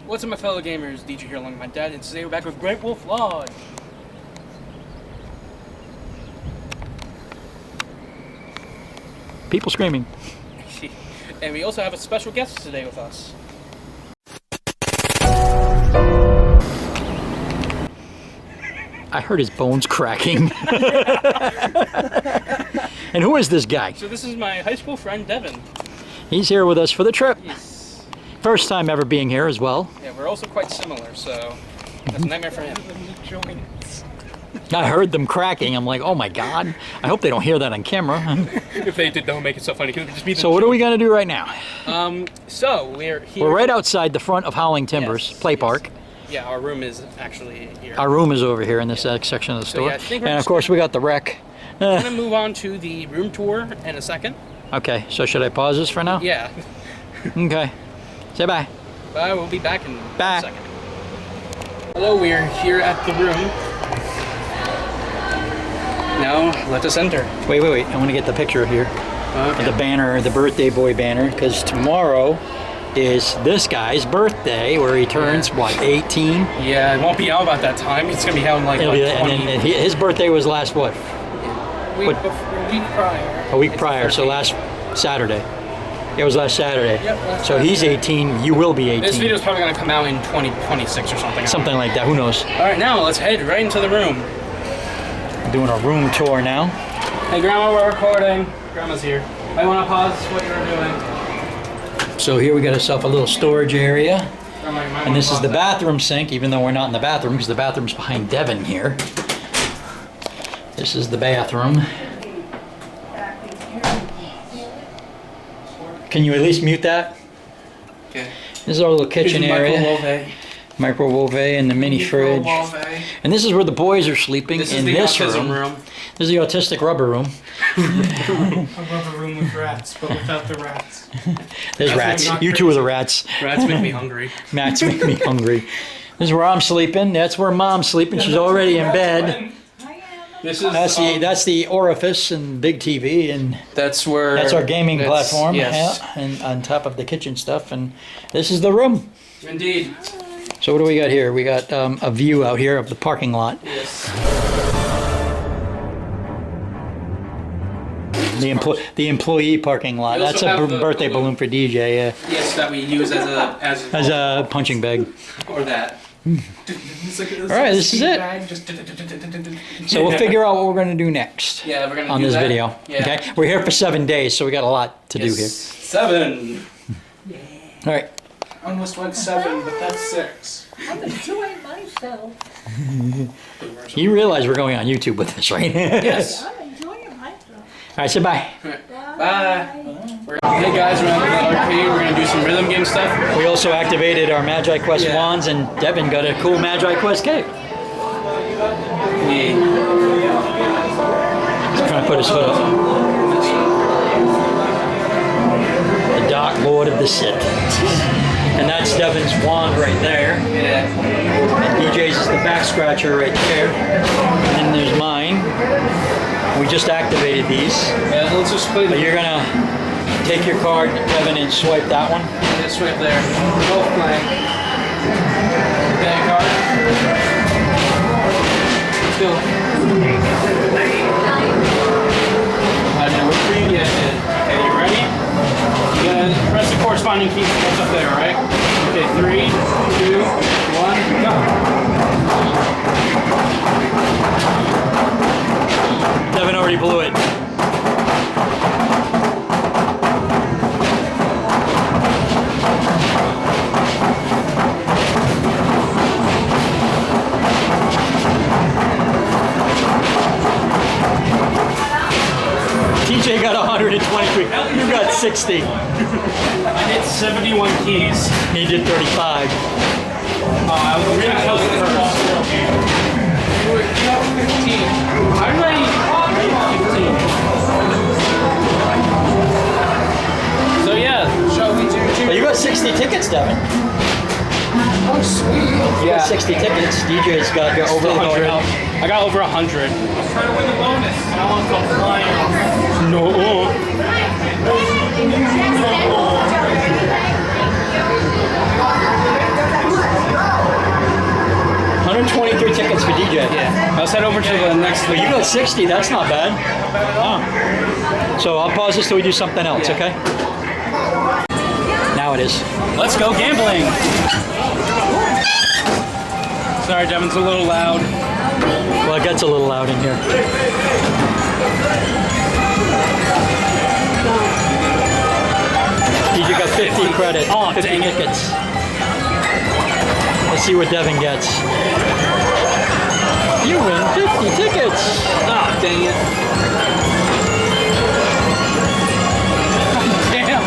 What's up, my fellow gamers? DJ here along with my dad, and today we're back with Great Wolf Lodge. People screaming. And we also have a special guest today with us. I heard his bones cracking. And who is this guy? So this is my high school friend, Devin. He's here with us for the trip. Yes. First time ever being here as well. Yeah, we're also quite similar, so that's a nightmare for him. I heard them cracking. I'm like, oh my God. I hope they don't hear that on camera. If they did, don't make it so funny. It would just be So what are we going to do right now? So we're here. We're right outside the front of Howling Timbers Yes, Play yes. Park. Yeah, our room is actually here. Our room is over here in this section of the store. yeah, I think we're And of just course we got the wreck. We're gonna move on to the room tour in a second. Okay, so should I pause this for now? Yeah. Okay. Say bye. Bye, we'll be back in Bye. a second. Hello, we're here at the room. Now, let us enter. Wait. I want to get the picture here. Okay. The banner, the birthday boy banner, because tomorrow is this guy's birthday where he turns, what, 18? Yeah, it won't be out about that time. It's gonna be out in like, It'll be, 20. and then his birthday was last, what, week prior. a week It's prior, so 13th. last Saturday. It was last Saturday. Yep, last so he's Saturday. 18, you will be 18. This video's probably gonna come out in 2026 or something. Something like that, who knows. All right, now let's head right into the room. Doing a room tour now. Hey, Grandma, we're recording. Grandma's here. I want to pause what you're doing. So here we got ourselves a little storage area. Grandma, you might And wanna this is pause the that. bathroom sink, even though we're not in the bathroom, because the bathroom's behind Devin here. This is the bathroom. Can you at least mute that? Okay. This is our little kitchen Here's the area. microwave. Microwave and the mini fridge. Microwave. And this is where the boys are sleeping This is in the this autism room. room. This is the autistic rubber room. A rubber room with rats, but without the rats. There's That's rats. not You two are the rats. Rats make me hungry. Rats make me hungry. This is where I'm sleeping. That's where Mom's sleeping. She's already in bed. This is That's the orifice and big TV, and that's where that's our gaming that's- platform. Yes, Yeah, and on top of the kitchen stuff. And this is the room. indeed. So what do we got here? We got a view out here of the parking lot. Yes. The employee parking lot. We also That's a have the birthday balloon for DJ. Yeah, Yes, that we use as as a punching bag. or that. All right, this is it. So we'll figure out what we're going to do next. Yeah, we're gonna on do this that. video. Yeah. Okay, we're here for 7 days, so we got a lot to do here. 7. All right. I almost went 7, but that's 6. I'm enjoying myself. You realize we're going on YouTube with this, right? Yes. I'm enjoying myself. All right, say bye. Bye. Hey guys, we're at the arcade. We're gonna do some rhythm game stuff. We also activated our Magi Quest Yeah. wands, and Devin got a cool Magi Quest cake. Yeah. He's trying to put his foot up. The Dark Lord of the Sith. And that's Devin's wand right there. Yeah. And DJ's is the back scratcher right there. And then there's mine. We just activated these. Yeah. Let's just play But the. you're gonna take your card, Devin, and swipe that one. This right there. We're both playing. Okay, card. Let's go. I don't know which one you get. Okay, you ready? You gotta press the corresponding key that's up there, right? Okay, 3, 2, 1, go. Devin already blew it. TJ got 123. You got 60. I hit 71 keys. He did 35. I was really close to the first. You were 15. I'm ready. 15. So yeah. Shall we do Well, you got 60 tickets, Devin. Oh, sweet. You got 60 tickets. DJ's got over the 100. out. I got over 100. Try to win the bonus. And I want to go flying. No. DJ. Yeah. Let's head over to the next. But you got 60, that's not bad. Oh. So I'll pause this till we do something else, okay? Now it is. Let's go gambling. Sorry, Devin's a little loud. Well, it gets a little loud in here. DJ got 50 credit. Oh, 50 dang it. tickets. Let's see what Devin gets. You win 50 tickets. Oh, dang it. Damn.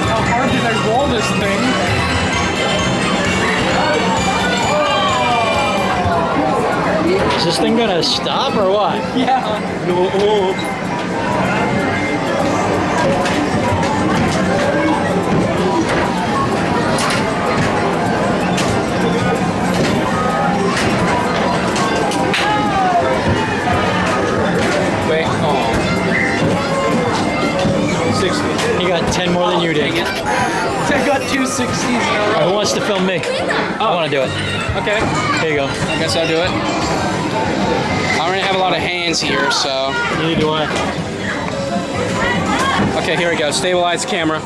How hard did I roll this thing? Is this thing gonna stop or what? Yeah. No. Wait. Oh. 60. He got 10 more than you did. Dang it. I got 2 60s in a row. Who wants to film me? I want to do it. Okay. Here you go. I guess I'll do it. I already have a lot of hands here, so. Neither do I. Okay, here we go. Stabilize camera.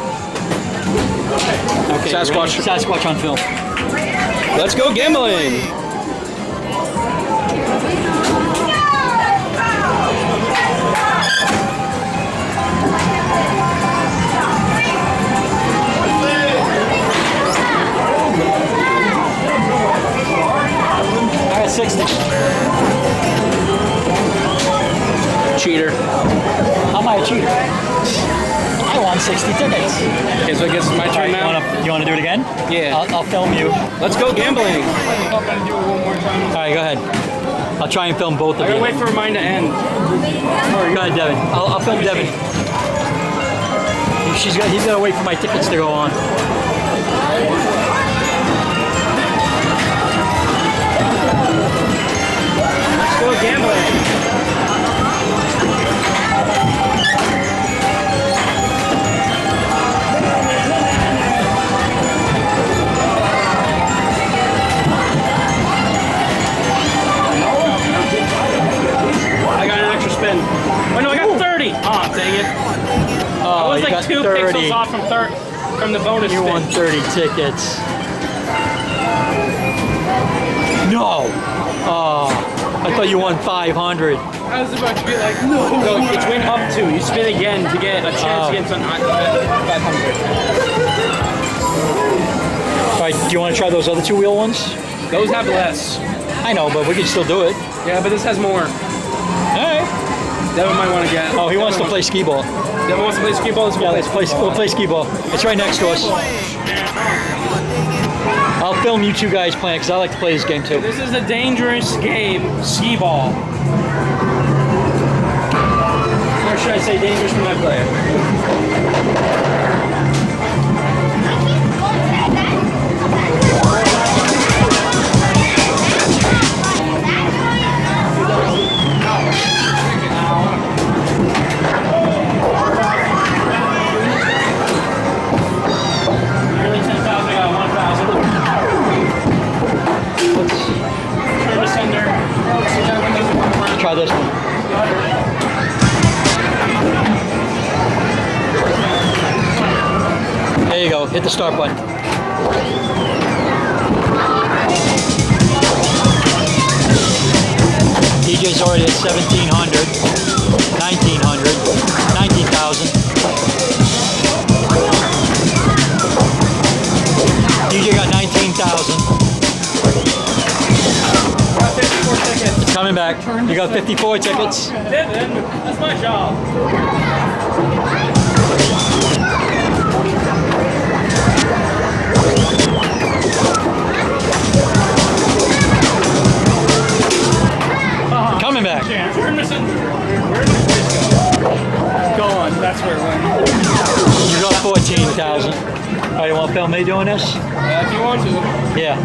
Okay, Sasquatch. ready? Sasquatch on film. Let's go gambling. I got 60. Cheater. How am I a cheater? I won 60 tickets. Okay, so I guess it's my turn now. You want to do it again? Yeah. I'll film you. Let's go gambling. I'm gonna do it one more time. All right, go ahead. I'll try and film both of I you. gotta wait for mine to end. Go ahead, Devin. I'll film Devin. He's got to wait for my tickets to go on. Let's go gambling. I got an extra spin. Oh no, I got 30. Oh, dang it. I was you like got 2 30. pixels off from the bonus You spin. won 30 tickets. No. Oh, I thought you won 500. I was about to be like, no. No, it's went up 2. You spin again to get a chance against an 500. All right, do you want to try those other 2-wheel ones? Those have less. I know, but we can still do it. Yeah, but this has more. All right. Devin might want to get. Oh, he wants to play skee ball. Devin wants to play skee ball. Let's go Yeah, we'll play skee ball. It's right next to us. I'll film you two guys playing because I like to play this game too. This is a dangerous game, skee ball. Or should I say dangerous for my player? Nearly 10,000, I got 1,000. Turn to sender. Try this one. There you go. Hit the start button. DJ's already at 1,700, 1,900, 19,000. DJ got 19,000. Got 54 tickets. Coming back. You got 54 tickets. Devin, that's my job. Coming back. Turn to sender. Where did the voice go? Go on, that's where it went. You got 14,000. All right, you want to film me doing this? If you want to. Yeah,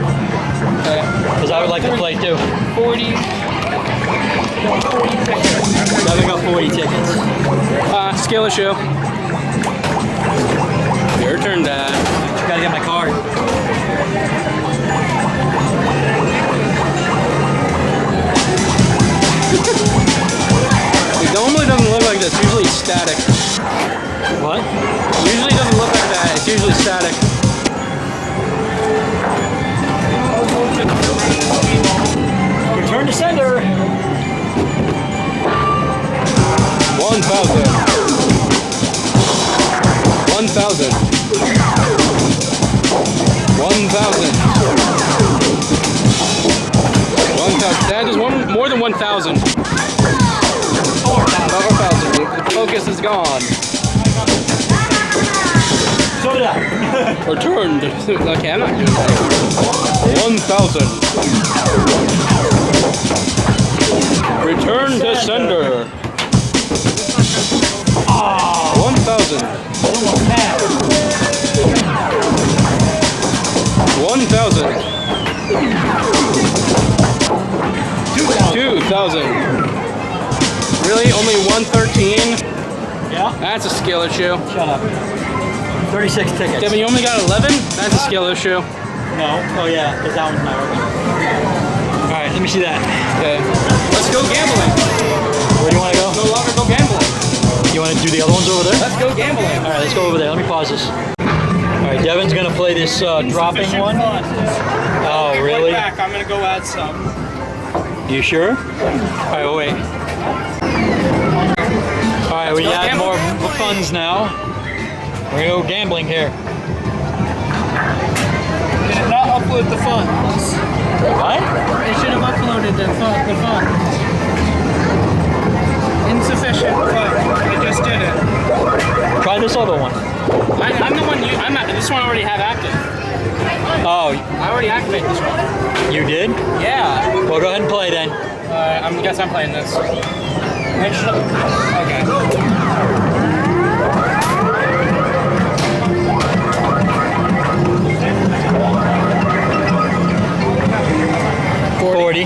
because I would like to play too. 40. 40 tickets. Devin got 40 tickets. Skill issue. Your turn, Dad. Gotta get my card. static. What? Usually it doesn't look like that. It's usually static. Return to sender. 1,000. 1,000. 1,000. 1,000. That is more than 1,000. 4,000. The focus is gone. So that. Returned. Okay, I'm not doing that. 1,000. Return to sender. 1,000. 1,000. 2,000. Really? Only 113? Yeah? That's a skill issue. Shut up. 36 tickets. Devin, you only got 11? That's a skill issue. No. Oh yeah, because that one's not working. All right, let me see that. Okay. Let's go gambling. Where do you want to go? No longer go gambling. You want to do the other ones over there? Let's go gambling. All right, let's go over there. Let me pause this. All right, Devin's gonna play this dropping one. Oh, really? Back. I'm gonna go add some. You sure? All right, wait. All right, we go got gamble. more funds now. We're gonna go gambling here. They did not upload the funds. What? They should have uploaded the funds. Insufficient funds. They just did it. Try this other one. I'm the one this one I already have active. Oh, I already activated this one. you did? Yeah. Well, go ahead and play then. I guess I'm playing this. Okay. 40.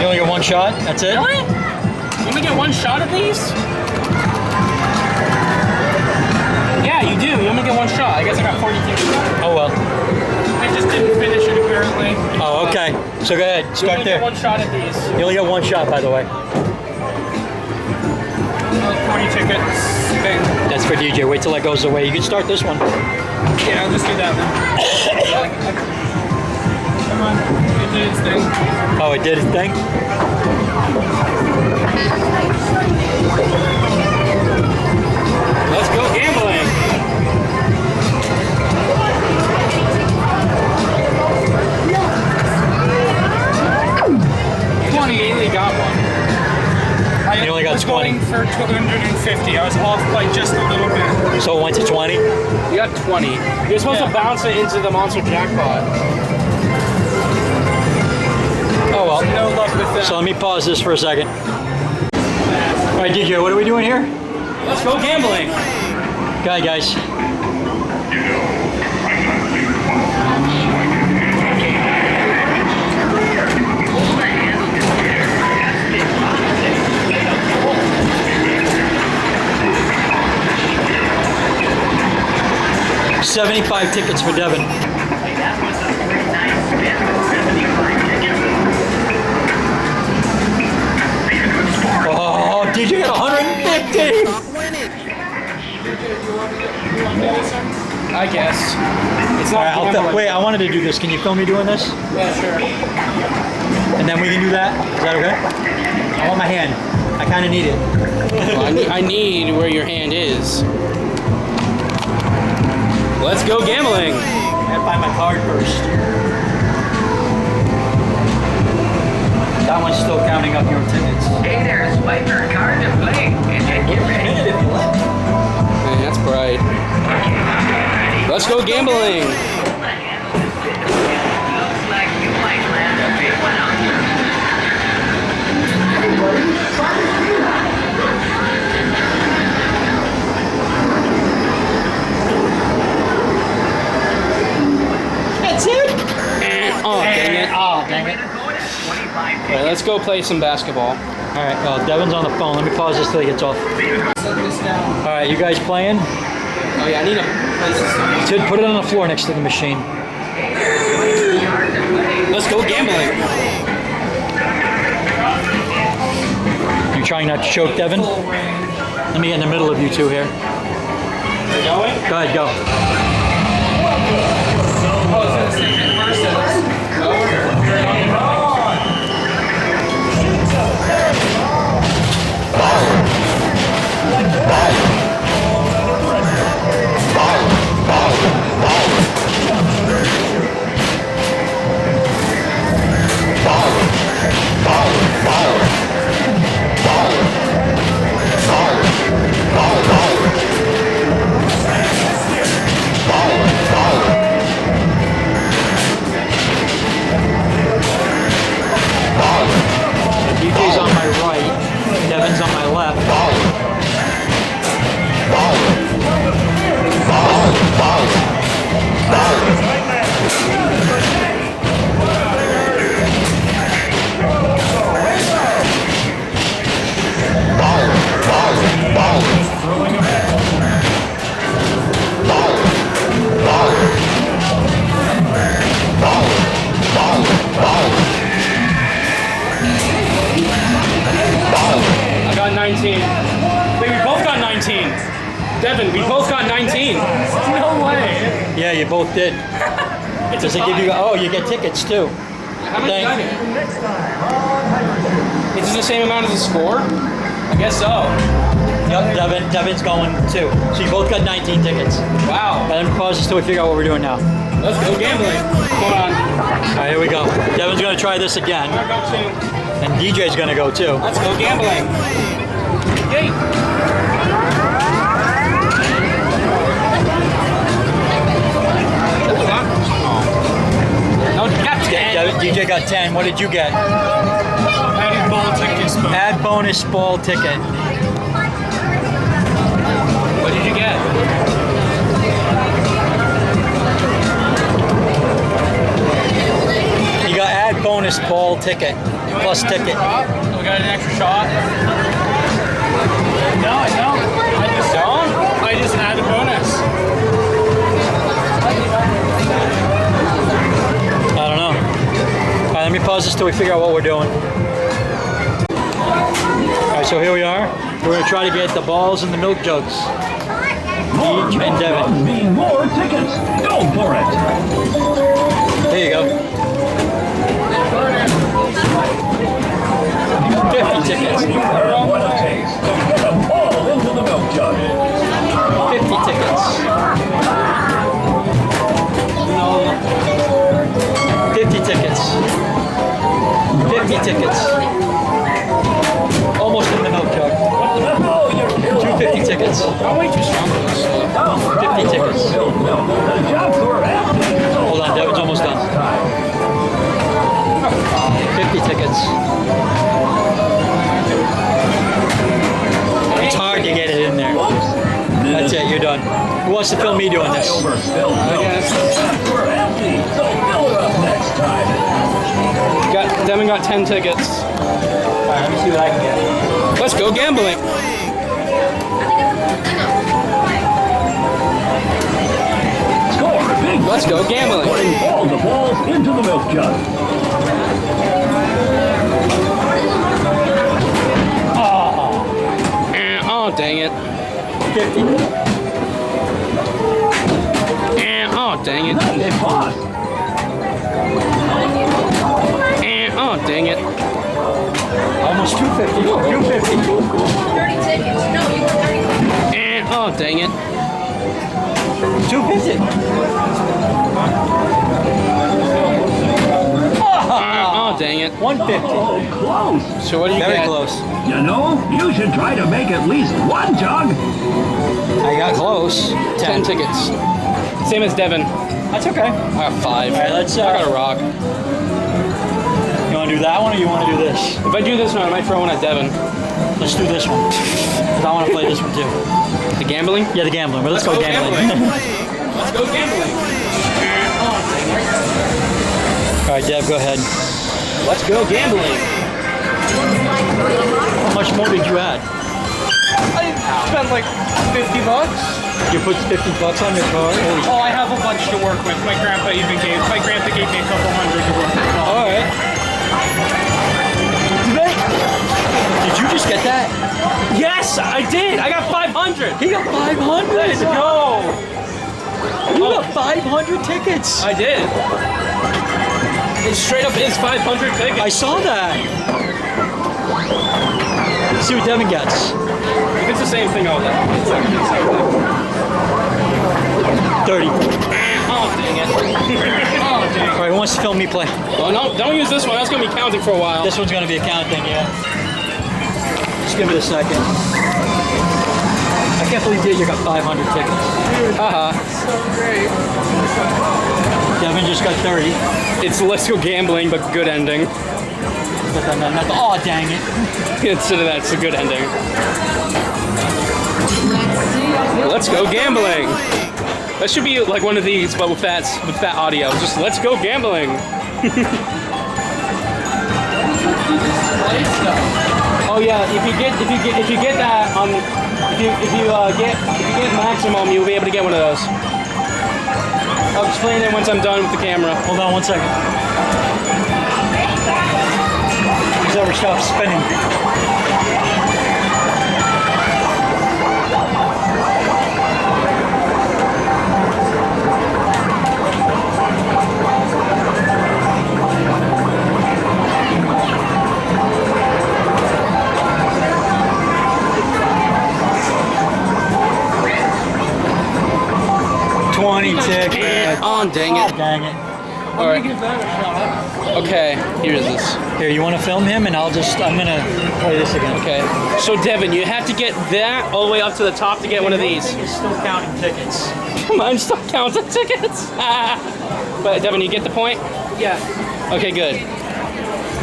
You only get one shot? That's it? Really? You only get one shot at these? Yeah, you do. You only get one shot. I guess I got 40 tickets. Oh well. I just didn't finish it apparently. Oh, okay. So go ahead. You Start only get there. one shot at these. You only get one shot, by the way. 40 tickets. Okay. That's for DJ. Wait till that goes away. You can start this one. Yeah, I'll just do that then. Come on. It did its thing. Oh, it did its thing? Let's go gambling. You immediately got one. You only got was 20. going for 250. I was off by just a little bit. So it went to 20? You got 20. You're supposed to bounce it into the monster jackpot. Oh well. No luck with that. So let me pause this for a second. All right, DJ, what are we doing here? Let's go gambling. Go ahead, guys. $75 tickets for Devin. Oh, DJ got 150! I guess. It's All not right, gambling. wait, I wanted to do this. Can you film me doing this? Yeah, sure. And then we can do that? Is that okay? I want my hand. I kind of need it. Well, I need where your hand is. Let's go gambling. I gotta find my card first. That one's still counting up your tickets. Hey there, swipe your card to play and then get ready. Minute if you let me. Man, that's bright. Let's go gambling. Looks like you might land a big one out here. That's it? Oh, dang it. Oh, dang it. 25 All right, let's go play some basketball. All right, well, Devin's on the phone. Let me pause this till he gets off. All right, you guys playing? Oh yeah, I need a place to start. Sid, put it on the floor next to the machine. Let's go gambling. you trying not to choke, Devin? Let me get in the middle of you two here. Are you going? Go ahead, go. Oh, it's gonna say it versus. Over. DJ's on my right, Devin's on my left. I got 19. Wait, we both got 19. Devin, we both got 19. No way. Yeah, you both did. It's a Does it give you? tie. Oh, you get tickets too. How many did I Thank- get? Is it the same amount as the score? I guess so. Yep, Devin's going too. So you both got 19 tickets. Wow. And then pause this till we figure out what we're doing now. Let's go gambling. Come on. All right, here we go. Devin's gonna try this again, I got two. and DJ's gonna go too. Let's go gambling. Yay. No, you got 10. DJ got 10. What did you get? Added ball tickets, but Add bonus ball ticket. What did you get? You got add bonus ball ticket plus ticket. We got an extra shot. no, I don't. I just Don't? I just added bonus. I don't know. All right, let me pause this till we figure out what we're doing. All right, so here we are. We're gonna try to get the balls and the milk jugs. Each and Devin. Need more tickets. Go for it. There you go. 50 tickets. What it takes to get them all into the milk jug. 50 tickets. 50 tickets. 50 tickets. Almost in the milk jug. Oh, you're killing 250 tickets. I'm way too strong for this stuff. 50 tickets. The jobs were empty. Hold on, Devin's almost done. 50 tickets. It's hard to get it in there. That's it, you're done. Who wants to film me doing this? Overspilled milk. The jobs were empty. So fill it up next time. Devin got 10 tickets. Alright, let me see what I can get. Let's go gambling. Score a big. Let's go gambling. Putting all the balls into the milk jug. Oh, dang it. 50. Oh, dang it. They paused. Oh, dang it. Almost 250. 250. 30 tickets. No, you were 30. Oh, dang it. 250. Oh, dang it. 150. Oh, close. So what do you Very get? close. You know, you should try to make at least one jug. I got close. 10 tickets. Same as Devin. That's okay. I got 5. All right, let's. I got a rock. You want to do that one or you want to do this? If I do this one, I might throw one at Devin. Let's do this one. 'Cause I want to play this one too. The gambling? Yeah, the gambling. But let's go gambling. Let's go gambling. All right, Dev, go ahead. Let's go gambling. How much more did you add? I spent like 50 bucks. You put 50 bucks on your card? Holy Oh, I have a bunch to work with. My grandpa gave me a couple hundred to work with. All right. Did you just just get that? Yes, I did. I got 500. He got 500. Let's go. You got 500 tickets. I did. It straight up is 500 tickets. I saw that. Let's see what Devin gets. If it's the same thing, I'll let it's like the same thing. 30. Oh, dang it. Oh, dang. All right, who wants to film me play? Oh, no, don't use this one. That's going to be counting for a while. This one's gonna be a count thing, yeah. Just give it a second. I can't believe you got 500 tickets. Haha. Devin just got 30. It's Let's Go Gambling, but good ending. Oh, dang it. Consider that it's a good ending. Let's Go Gambling. That should be like one of these, but with that audio. Just Let's Go Gambling. Oh yeah, if you get that on, if you get maximum, you'll be able to get one of those. I'll explain it once I'm done with the camera. Hold on 1 second. He's never stopped spinning. Ticket. Oh, dang it. Dang it. All right. Okay, here's this. Here, you want to film him, and I'm gonna play this again. Okay. So Devin, you have to get that all the way up to the top to get one of these. He's still counting tickets. Mine still counts as tickets. But Devin, you get the point? Yeah. Okay, good.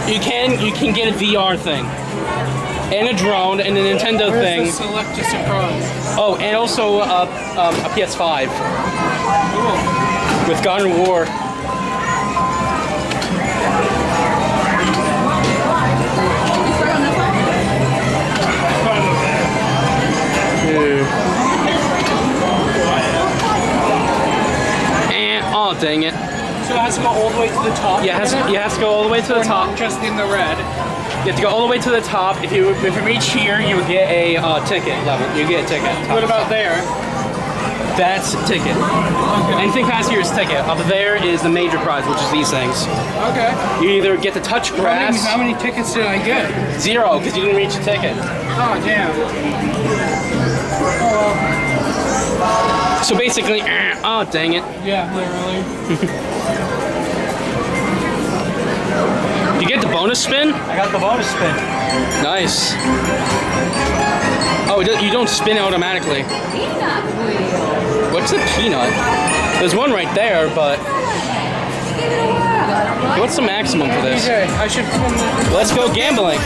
You can get a VR thing. And a drone and a Nintendo thing. Where's the select a surprise? Oh, and also a PS5. Cool. With God of War. And, oh, dang it. So it has to go all the way to the top? Yeah, you have to go all the way to the Or top. not just in the red? You have to go all the way to the top. If you reach here, you would get a ticket level. You get a ticket. What about there? That's a ticket. Okay. Anything past here is ticket. Up there is the major prize, which is these things. Okay. You either get to touch grass. How many tickets did I get? 0, because you didn't reach a ticket. Oh, damn. So basically, oh dang it. Yeah, literally. You get the bonus spin? I got the bonus spin. Nice. Oh, you don't spin automatically. What's a peanut? There's one right there, but what's the maximum for this? Okay, I should film the... Let's Go Gambling.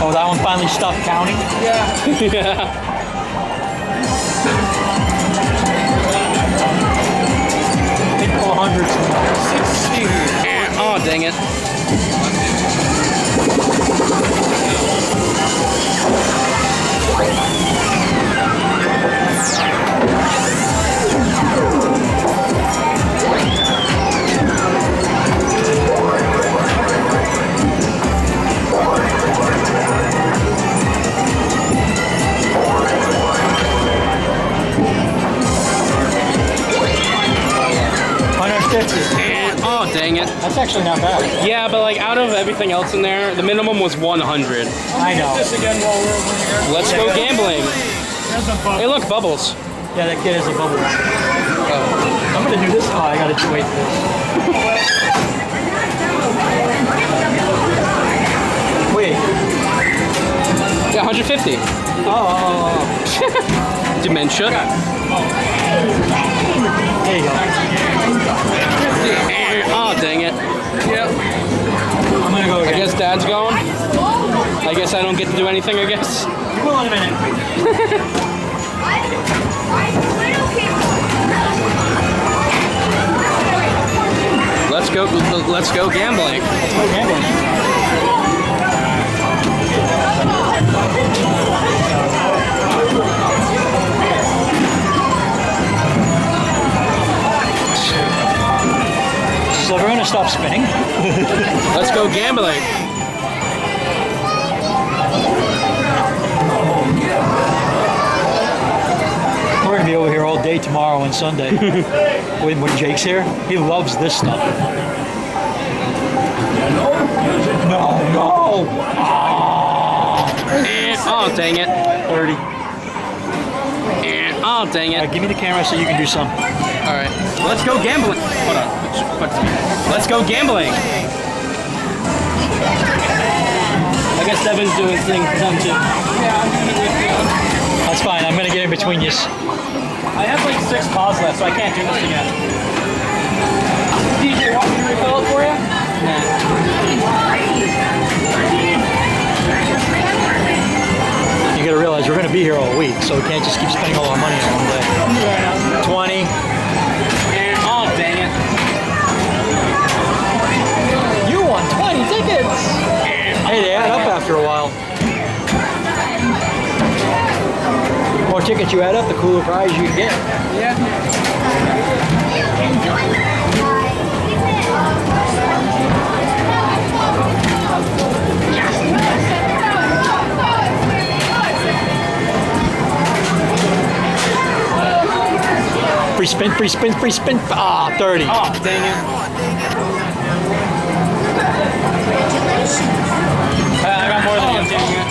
Oh, that one finally stopped counting? Yeah. Yeah. Hit 400. Oh, dang it. Oh, dang it. That's actually not bad. Yeah, but like out of everything else in there, the minimum was 100. I know. This again while we're over here. Let's go gambling. There's a bubble. Hey, look, bubbles. Yeah, that kid is a bubble. I'm gonna do this. Oh, I gotta wait for this. Wait. Yeah, 150. Oh. Dementia. There you go. Oh, dang it. Yep. I'm gonna go I again. guess Dad's going. I guess I don't get to do anything, I guess. You will in a minute. Let's go gambling. Let's go gambling. So we're gonna stop Sunday when Jake's here. He loves this stuff. No. Oh, dang it. 30. Oh, dang it. Give me the camera so you can do some. All right. Let's go gambling. Hold on. Let's go gambling. I guess Devin's doing his thing for them too. Yeah, I'm doing it with you. That's fine. I'm gonna get in between you. I have like 6 paws left, so I can't do this again. DJ, want me to refill it for you? You gotta realize we're gonna be here all week, so we can't just keep spending all our money in one day. 20. Oh, dang it. You won 20 tickets! Hey, they add up after a while. The more tickets you add up, the cooler prize you get. Free spin. Ah, 30. Oh, dang it. I got more than you. Dang it.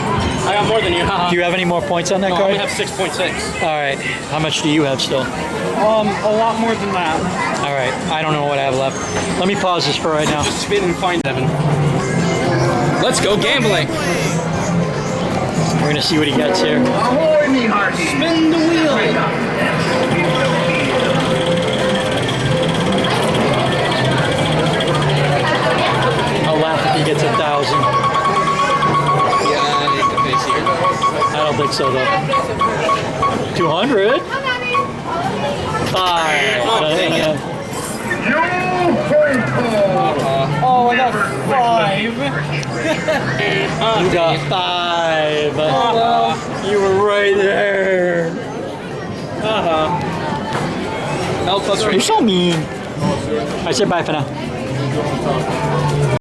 I got more than you. Do you have any more points on that I card? only have 6.6. All right. How much do you have still? A lot more than that. All right. I don't know what I have left. Let me pause this for right now. Just spin and find Devin. Let's go gambling. We're gonna see what he gets here. Ahoy, me hearty. Spin the wheel. I'll laugh if he gets 1,000. Yeah, I need to face here. I don't think so though. 200. 5. Oh, dang it. Oh, I got 5. You got 5. You were right there. L plus You're so mean. I said bye for now.